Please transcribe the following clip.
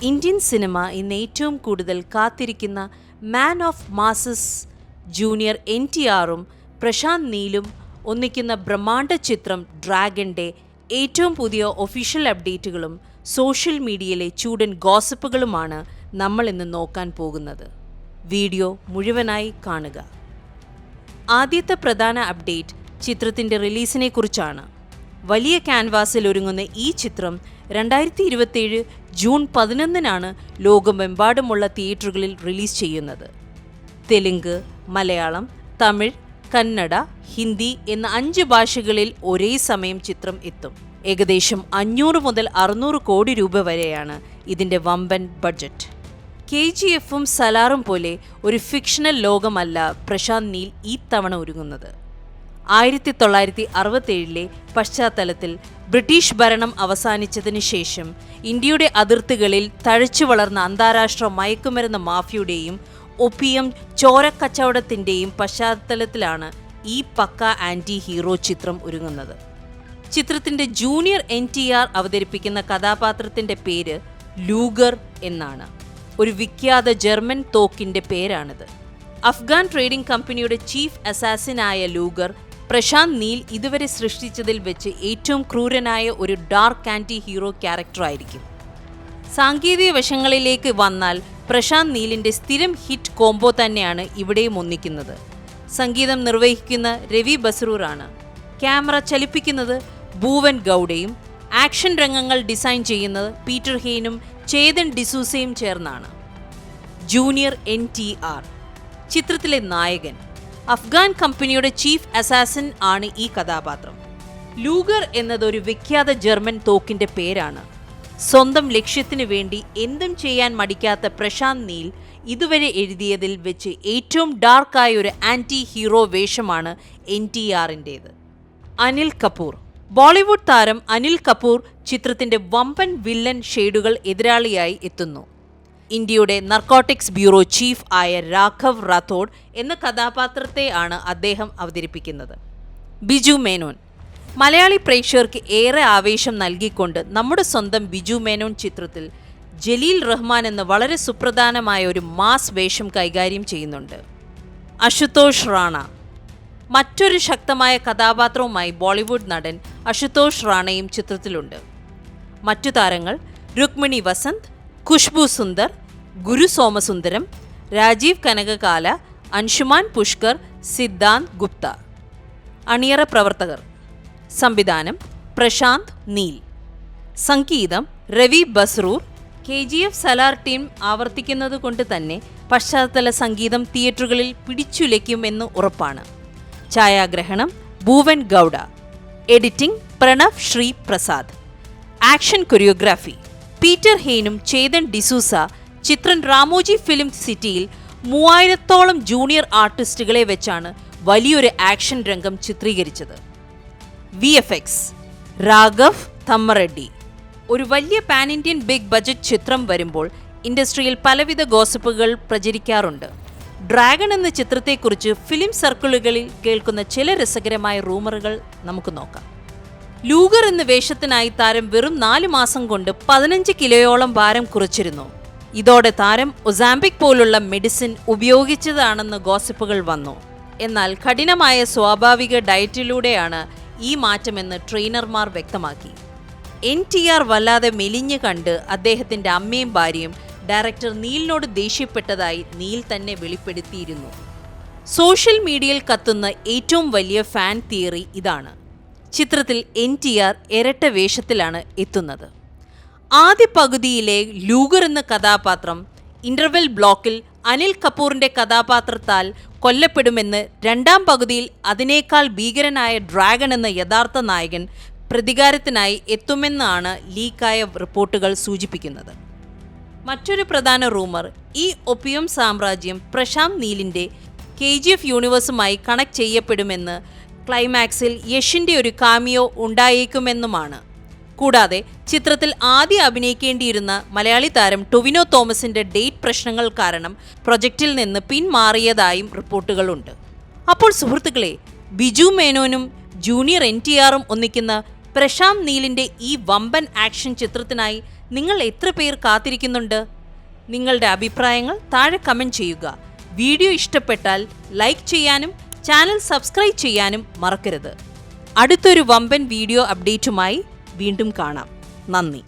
Indian cinema ഇന്ന് ഏറ്റവും കൂടുതൽ കാത്തിരിക്കുന്ന മാൻ ഓഫ് മാസസ് ജൂനിയർ NTRഉം പ്രശാന്ത് നീലും ഒന്നിക്കുന്ന ബ്രഹ്മാണ്ഡ ചിത്രം ഡ്രാഗന്റെ ഏറ്റവും പുതിയ ഒഫീഷ്യൽ അപ്ഡേറ്റുകളും സോഷ്യൽ മീഡിയയിലെ ചൂടൻ ഗോസിപ്പുകളുമാണ് നമ്മൾ ഇന്ന് നോക്കാൻ പോകുന്നത്. വീഡിയോ മുഴുവനായി കാണുക. ആദ്യത്തെ പ്രധാന അപ്ഡേറ്റ് ചിത്രത്തിൻ്റെ റിലീസിനെ കുറിച്ചാണ്. വലിയ ക്യാൻവാസിൽ ഒരുങ്ങുന്ന ഈ ചിത്രം 2027 ജൂൺ 11 ലോകമെമ്പാടുമുള്ള തിയേറ്ററുകളിൽ റിലീസ് ചെയ്യുന്നത്. തെലുങ്ക്, മലയാളം, തമിഴ്, കന്നഡ, ഹിന്ദി എന്ന 5 ഭാഷകളിൽ ഒരേ സമയം ചിത്രം എത്തും. ഏകദേശം 500 മുതൽ 600 കോടി രൂപ വരെയാണ് ഇതിൻ്റെ വമ്പൻ ബഡ്ജറ്റ്. KGFഉം സലാറും പോലെ ഒരു ഫിക്ഷണൽ ലോകമല്ല പ്രശാന്ത് നീൽ ഈ തവണ ഒരുങ്ങുന്നത്. 1967 പശ്ചാത്തലത്തിൽ ബ്രിട്ടീഷ് ഭരണം അവസാനിച്ചതിന് ശേഷം ഇന്ത്യയുടെ അതിർത്തികളിൽ തഴച്ചു വളർന്ന അന്താരാഷ്ട്ര മയക്കുമരുന്ന് മാഫിയയുടെയും ഒപ്പിയം ചോരക്കച്ചവടത്തിൻ്റെയും പശ്ചാത്തലത്തിലാണ് ഈ പക്ക ആൻറ്റി ഹീറോ ചിത്രം ഒരുങ്ങുന്നത്. ചിത്രത്തിൻ്റെ ജൂനിയർ NTR അവതരിപ്പിക്കുന്ന കഥാപാത്രത്തിൻ്റെ പേര് ലൂഗർ എന്നാണ്. ഒരു വിഖ്യാത ജർമ്മൻ തോക്കിൻ്റെ പേരാണിത്. അഫ്ഗാൻ ട്രേഡിംഗ് കമ്പനിയുടെ ചീഫ് അസാസിനായ ലൂഗർ പ്രശാന്ത് നീൽ ഇതുവരെ സൃഷ്ടിച്ചതിൽ വെച്ച് ഏറ്റവും ക്രൂരനായ ഒരു ഡാർക്ക് ആൻറ്റി ഹീറോ ക്യാരക്ടറായിരിക്കും. സാങ്കേതിക വശങ്ങളിലേക്ക് വന്നാൽ പ്രശാന്ത് നീലിൻ്റെ സ്ഥിരം ഹിറ്റ് കോംബോ തന്നെയാണ് ഇവിടെയും ഒന്നിക്കുന്നത്. സംഗീതം നിർവഹിക്കുന്ന രവി ബസ്രൂറാണ്. ക്യാമറ ചലിപ്പിക്കുന്നത് ഭൂവൻ ഗൗഡയും ആക്ഷൻ രംഗങ്ങൾ ഡിസൈൻ ചെയ്യുന്നത് പീറ്റർ ഹെയ്നും ചേതൻ ഡിസൂസയും ചേർന്നാണ്. ജൂനിയർ NTR ചിത്രത്തിലെ നായകൻ അഫ്ഗാൻ കമ്പനിയുടെ ചീഫ് അസാസിൻ ആണ് ഈ കഥാപാത്രം. ലൂഗർ എന്നതൊരു വിഖ്യാത ജർമ്മൻ തോക്കിൻ്റെ പേരാണ്. സ്വന്തം ലക്ഷ്യത്തിനു വേണ്ടി എന്തും ചെയ്യാൻ മടിക്കാത്ത പ്രശാന്ത് നീൽ ഇതുവരെ എഴുതിയതിൽ വെച്ച് ഏറ്റവും ഡാർക്കായ ഒരു ആൻറ്റി ഹീറോ വേഷമാണ് NTRൻ്റേത്. അനിൽ കപൂർ. ബോളിവുഡ് താരം അനിൽ കപൂർ ചിത്രത്തിൻ്റെ വമ്പൻ വില്ലൻ ഷെയ്ഡുകൾ എതിരാളിയായി എത്തുന്നു. ഇന്ത്യയുടെ നർക്കോട്ടിക്സ് ബ്യൂറോ ചീഫ് ആയ രാഘവ് റാത്തോഡ് എന്ന കഥാപാത്രത്തെ ആണ് അദ്ദേഹം അവതരിപ്പിക്കുന്നത്. ബിജു മേനോൻ. മലയാളി പ്രേക്ഷകർക്ക് ഏറെ ആവേശം നൽകിക്കൊണ്ട് നമ്മുടെ സ്വന്തം ബിജു മേനോൻ ചിത്രത്തിൽ ജലീൽ റഹ്മാൻ എന്ന വളരെ സുപ്രധാനമായ ഒരു മാസ് വേഷം കൈകാര്യം ചെയ്യുന്നുണ്ട്. അശുതോഷ് റാണ. മറ്റൊരു ശക്തമായ കഥാപാത്രവുമായി ബോളിവുഡ് നടൻ അശുതോഷ് റാണയും ചിത്രത്തിലുണ്ട്. മറ്റു താരങ്ങൾ രുക്മിണി വസന്ത്, ഖുഷ്ബു സുന്ദർ, ഗുരു സോമസുന്ദരം, രാജീവ് കനകകാല, അൻഷുമാൻ പുഷ്കർ, സിദ്ധാന്ത് ഗുപ്ത. അണിയറ പ്രവർത്തകർ. സംവിധാനം പ്രശാന്ത് നീൽ. സംഗീതം രവി ബസ്രൂർ. KGF സലാർ ടീം ആവർത്തിക്കുന്നത് കൊണ്ട് തന്നെ പശ്ചാത്തല സംഗീതം തിയേറ്ററുകളിൽ പിടിച്ചുലയ്ക്കുമെന്ന് ഉറപ്പാണ്. ഛായാഗ്രഹണം Bhuvan Gowda. Editing Pranav Sri Prasad. Action choreography Peter ഹെയ്നും ചേതൻ ഡിസൂസ. ചിത്രം രാമോജി ഫിലിം സിറ്റിയിൽ 3000ഓളം ജൂനിയർ ആർട്ടിസ്റ്റുകളെ വെച്ചാണ് വലിയൊരു ആക്ഷൻ രംഗം ചിത്രീകരിച്ചത്. VFX രാഘവ് തമ്മറെഡ്ഡി. ഒരു വലിയ പാൻ ഇന്ത്യൻ ബിഗ് ബജറ്റ് ചിത്രം വരുമ്പോൾ ഇൻഡസ്ട്രിയിൽ പലവിധ ഗോസിപ്പുകൾ പ്രചരിക്കാറുണ്ട്. ഡ്രാഗൺ എന്ന ചിത്രത്തെക്കുറിച്ച് ഫിലിം സർക്കിളുകളിൽ കേൾക്കുന്ന ചില രസകരമായ റൂമറുകൾ നമുക്ക് നോക്കാം. ലൂഗർ എന്ന വേഷത്തിനായി താരം വെറും 4 മാസം കൊണ്ട് 15 കിലോയോളം ഭാരം കുറച്ചിരുന്നു. ഇതോടെ താരം ഒസാംബിക് പോലുള്ള മെഡിസിൻ ഉപയോഗിച്ചതാണെന്ന് ഗോസിപ്പുകൾ വന്നു. എന്നാൽ കഠിനമായ സ്വാഭാവിക ഡയറ്റിലൂടെയാണ് ഈ മാറ്റമെന്ന് ട്രെയിനർമാർ വ്യക്തമാക്കി. NTR വല്ലാതെ മെലിഞ്ഞ് കണ്ട് അദ്ദേഹത്തിൻ്റെ അമ്മയും ഭാര്യയും ഡയറക്ടർ നീലിനോട് ദേഷ്യപ്പെട്ടതായി നീൽ തന്നെ വെളിപ്പെടുത്തിയിരുന്നു. സോഷ്യൽ മീഡിയയിൽ കത്തുന്ന ഏറ്റവും വലിയ ഫാൻ തിയറി ഇതാണ്. ചിത്രത്തിൽ NTR ഇരട്ട വേഷത്തിലാണ് എത്തുന്നത്. ആദ്യ പകുതിയിലെ ലൂഗർ എന്ന കഥാപാത്രം ഇന്റർവെൽ ബ്ലോക്കിൽ അനിൽ കപൂറിൻ്റെ കഥാപാത്രത്താൽ കൊല്ലപ്പെടുമെന്ന്, രണ്ടാം പകുതിയിൽ അതിനേക്കാൾ ഭീകരനായ ഡ്രാഗൺ എന്ന യഥാർത്ഥ നായകൻ പ്രതികാരത്തിനായി എത്തുമെന്നാണ് ലീക്കായ റിപ്പോർട്ടുകൾ സൂചിപ്പിക്കുന്നത്. മറ്റൊരു പ്രധാന റൂമർ ഈ ഒപ്പിയം സാമ്രാജ്യം പ്രശാന്ത് നീലിൻ്റെ KGF യൂണിവേഴ്സുമായി കണക്ട് ചെയ്യപ്പെടുമെന്ന്, ക്ലൈമാക്സിൽ യഷിൻ്റെ ഒരു കാമിയോ ഉണ്ടായേക്കുമെന്നുമാണ്. കൂടാതെ ചിത്രത്തിൽ ആദ്യം അഭിനയിക്കേണ്ടിയിരുന്ന മലയാളി താരം ടൊവിനോ തോമസിൻ്റെ ഡേറ്റ് പ്രശ്നങ്ങൾ കാരണം പ്രൊജക്റ്റിൽ നിന്ന് പിന്മാറിയതായും റിപ്പോർട്ടുകളുണ്ട്. അപ്പോൾ സുഹൃത്തുക്കളെ, ബിജു മേനോനും ജൂനിയർ NTRഉം ഒന്നിക്കുന്ന പ്രശാന്ത് നീലിൻ്റെ ഈ വമ്പൻ ആക്ഷൻ ചിത്രത്തിനായി നിങ്ങൾ എത്ര പേർ കാത്തിരിക്കുന്നുണ്ട്? നിങ്ങളുടെ അഭിപ്രായങ്ങൾ താഴെ കമൻറ്റ് ചെയ്യുക. വീഡിയോ ഇഷ്ടപ്പെട്ടാൽ ലൈക്ക് ചെയ്യാനും ചാനൽ സബ്സ്ക്രൈബ് ചെയ്യാനും മറക്കരുത്. അടുത്തൊരു വമ്പൻ വീഡിയോ അപ്ഡേറ്റുമായി വീണ്ടും കാണാം. നന്ദി.